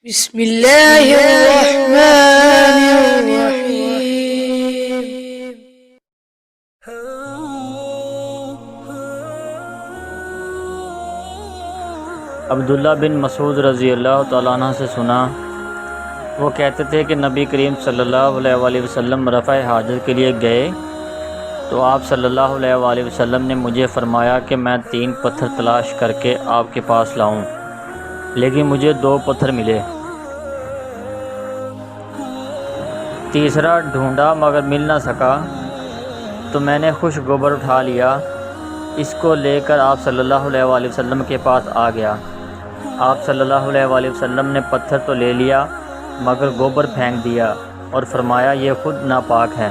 بسم اللہ الرحمن الرحیم۔ عبداللہ بن مسعود رضی اللہ تعالیٰ عنہ سے سنا، وہ کہتے تھے کہ نبی کریم صلی اللہ علیہ وآلہ وسلم رفع حاجت کے لیے گئے تو آپ صلی اللہ علیہ وآلہ وسلم نے مجھے فرمایا کہ میں 3 پتھر تلاش کر کے آپ کے پاس لاؤں، لیکن مجھے 2 پتھر ملے۔ تیسرا ڈھونڈا مگر مل نہ سکا تو میں نے خشک گوبر اٹھا لیا، اس کو لے کر آپ صلی اللہ علیہ وآلہ وسلم کے پاس آ گیا۔ آپ صلی اللہ علیہ وآلہ وسلم نے پتھر تو لے لیا مگر گوبر پھینک دیا اور فرمایا یہ خود ناپاک ہے۔